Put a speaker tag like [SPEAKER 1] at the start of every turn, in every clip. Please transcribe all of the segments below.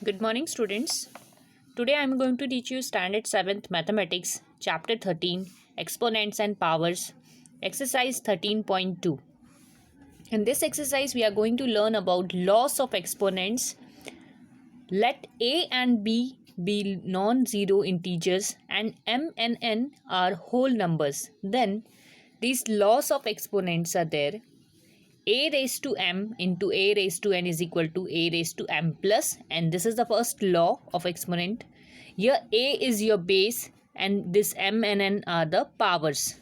[SPEAKER 1] Good morning, students. Today I am going to teach you Standard 7th Mathematics, Chapter 13, Exponents and Powers, Exercise 13.2. In this exercise, we are going to learn about laws of exponents. Let a and b be non-zero integers and m and n are whole numbers. Then, these laws of exponents are there. A raised to m into a raised to n is equal to a raised to m plus n. This is the first law of exponent. Here a is your base and this m and n are the powers.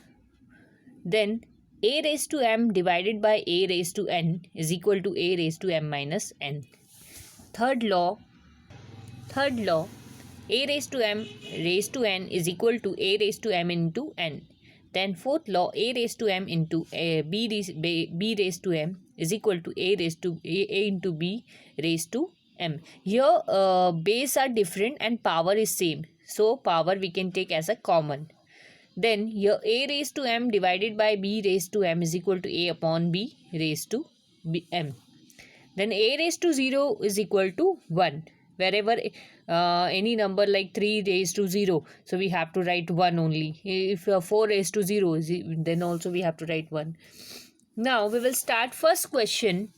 [SPEAKER 1] Then a raised to m divided by a raised to n is equal to a raised to m minus n. Third law, a raised to m raised to n is equal to a raised to m into n. Then fourth law, a raised to m into b raised to m is equal to a raised to a into b raised to m. Here base are different and power is same. So power we can take as a common. Then here a raised to m divided by b raised to m is equal to a upon b raised to m. Then a raised to 0 is equal to 1. Wherever any number like 3 raised to 0, so we have to write 1 only. If 4 raised to 0, then also we have to write 1. Now we will start first question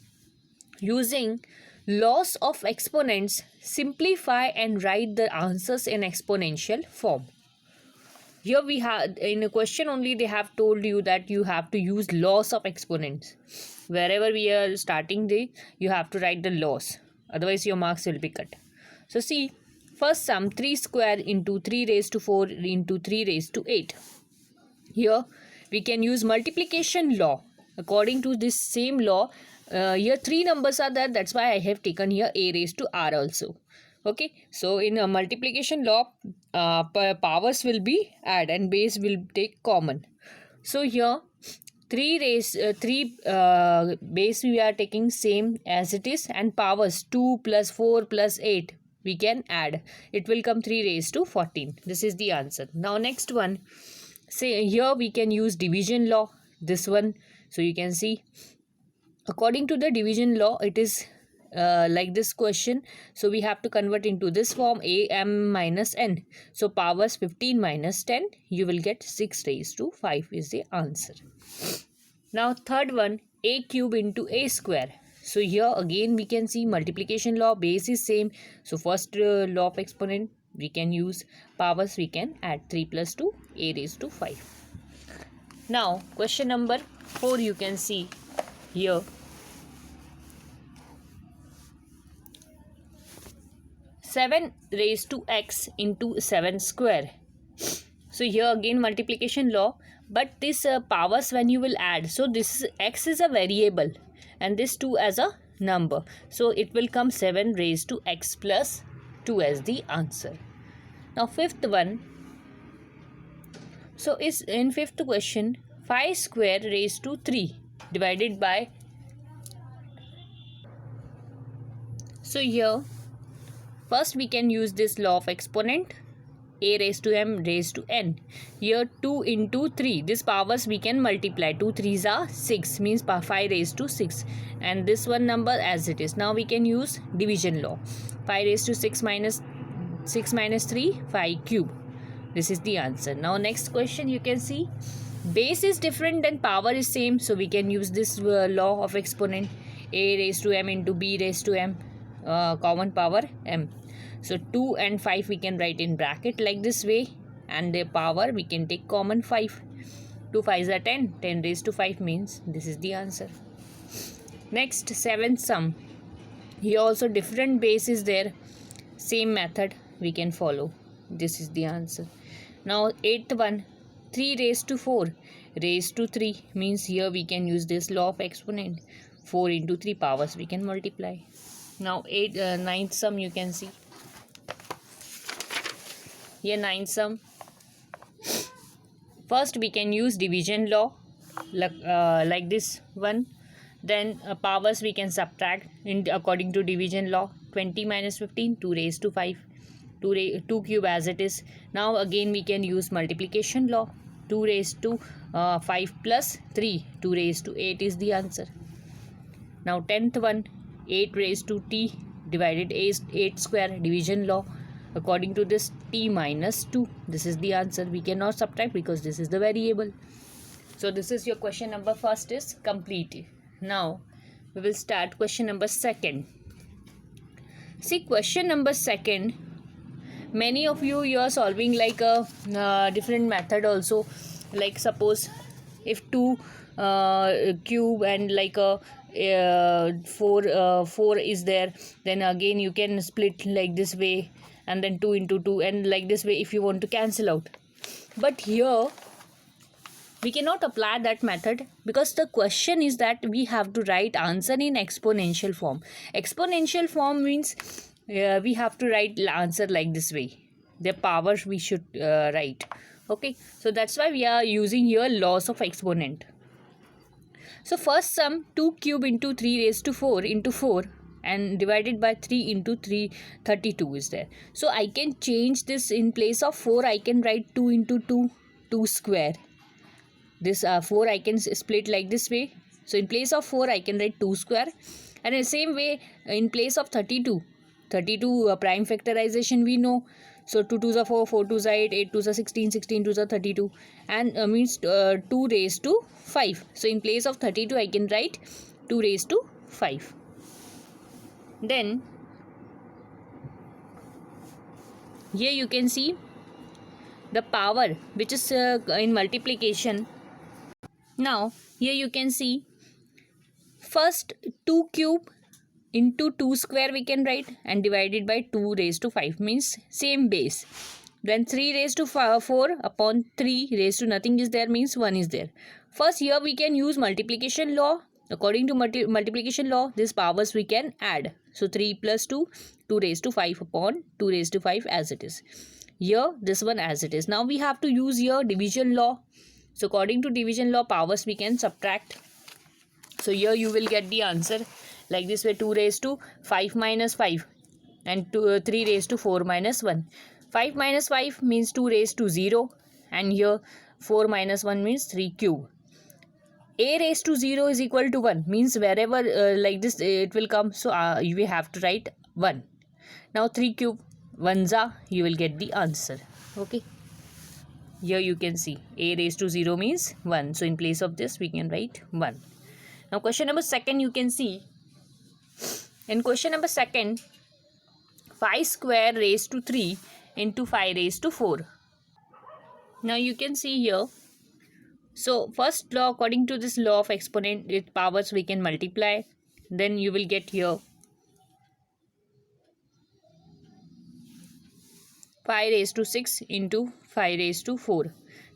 [SPEAKER 1] using laws of exponents. Simplify and write the answers in exponential form. Here we have in a question only they have told you that you have to use laws of exponents. Wherever we are starting you have to write the laws. Otherwise your marks will be cut. So see, first sum 3 square into 3 raised to 4 into 3 raised to 8. Here we can use multiplication law. According to this same law, here 3 numbers are there. That's why I have taken here a raised to r also. Okay, so in a multiplication law, powers will be add and base will take common. So here 3 base we are taking same as it is, and powers 2 plus 4 plus 8 we can add. It will come 3 raised to 14. This is the answer. Now next one, say here we can use division law. This one, so you can see according to the division law it is like this question. So we have to convert into this form, a m minus n. So powers 15 minus 10, you will get 6 raised to 5 is the answer. Now third one, a cube into a square. So here again we can see multiplication law, base is same. So first law of exponent we can use, powers we can add 3 plus 2, a raised to 5. Now question number 4 you can see here. 7 raised to x into 7 square. So here again multiplication law, but this powers when you will add, so this x is a variable and this 2 as a number, so it will come 7 raised to x plus 2 as the answer. Now fifth one, so is in fifth question 5 square raised to 3 divided by, so here first we can use this law of exponent, a raised to m raised to n. Here 2 into 3, this powers we can multiply. 2 3s are 6, means 5 raised to 6, and this one number as it is. Now we can use division law. 5 raised to 6 minus 3, 5 cube. This is the answer. Now next question you can see, base is different and power is same, so we can use this law of exponent, a raised to m into b raised to m, common power m. So 2 and 5 we can write in bracket like this way, and the power we can take common 5. 2 5s are 10, 10 raised to 5 means this is the answer. Next, seventh sum. Here also different base is there, same method we can follow. This is the answer. Now eighth one, 3 raised to 4 raised to 3 means here we can use this law of exponent. 4 into 3 powers we can multiply. Now ninth sum you can see. Here ninth sum. First we can use division law like this one. Then powers we can subtract according to division law. 20 minus 15, 2 raised to 5. 2 cube as it is. Now again we can use multiplication law. 2 raised to 5 plus 3, 2 raised to 8 is the answer. Now 10th one, 8 raised to t divided 8 square, division law. According to this, t minus 2. This is the answer. We cannot subtract because this is the variable. So this is your question number first is complete. Now we will start question number second. See, question number second, many of you are solving like a different method also. Like suppose if 2 cube and like a 4 is there, then again you can split like this way, and then 2 into 2, and like this way if you want to cancel out. But here we cannot apply that method because the question is that we have to write answer in exponential form. Exponential form means we have to write answer like this way. The powers we should write. Okay, so that's why we are using here laws of exponent. So first sum 2 cube into 3 raised to 4 into 4 and divided by 3 into 3, 32 is there. So I can change this. In place of 4 I can write 2 into 2, 2 square. This 4 I can split like this way. So in place of 4 I can write 2 square. And in the same way, in place of 32 prime factorization we know. So 2 2s are 4, 4 2s are 8, 8 2s are 16, 16 2s are 32, and means 2 raised to 5. So in place of 32 I can write 2 raised to 5. Then here you can see the power which is in multiplication. Now here you can see first 2 cube into 2 square we can write, and divided by 2 raised to 5 means same base. Then 3 raised to 4 upon 3 raised to nothing is there means 1 is there. First here we can use multiplication law. According to multiplication law, these powers we can add. So 3 plus 2, 2 raised to 5 upon 2 raised to 5 as it is. Here this one as it is. Now we have to use here division law. So according to division law, powers we can subtract. So here you will get the answer like this way: 2 raised to 5 minus 5 and 3 raised to 4 minus 1. 5 minus 5 means 2 raised to 0, and here 4 minus 1 means 3 cube. A raised to 0 is equal to 1 means wherever like this it will come. So we have to write 1. Now 3 cube 1 you will get the answer. Okay. Here you can see a raised to 0 means 1. So in place of this we can write 1. Now question number second you can see. In question number second, 5 square raised to 3 into 5 raised to 4. Now you can see here. So first law, according to this law of exponent, its powers we can multiply. Then you will get here 5 raised to 6 into 5 raised to 4.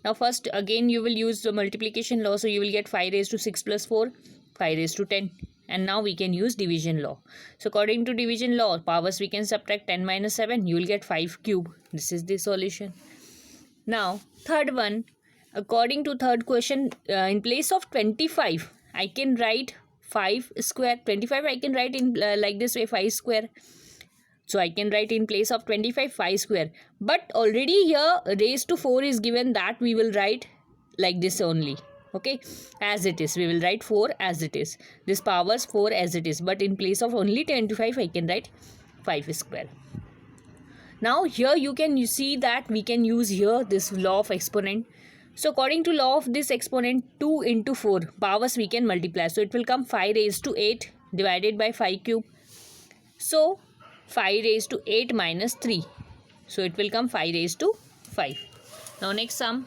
[SPEAKER 1] Now first again you will use the multiplication law. So you will get 5 raised to 6 plus 4, 5 raised to 10. And now we can use division law. So according to division law, powers we can subtract. 10 minus 7, you will get 5 cube. This is the solution. Now third one, according to third question, in place of 25 I can write 5 square. 25 I can write in like this way, 5 square. So I can write in place of 25 5 square. But already here raised to 4 is given, that we will write like this only. Okay, as it is we will write 4 as it is. This powers 4 as it is, but in place of only 25 I can write 5 square. Now here you see that we can use here this law of exponent. So according to law of this exponent, 2 into 4 powers we can multiply. So it will come 5 raised to 8 divided by 5 cube. So 5 raised to 8 minus 3. So it will come 5 raised to 5. Now next sum.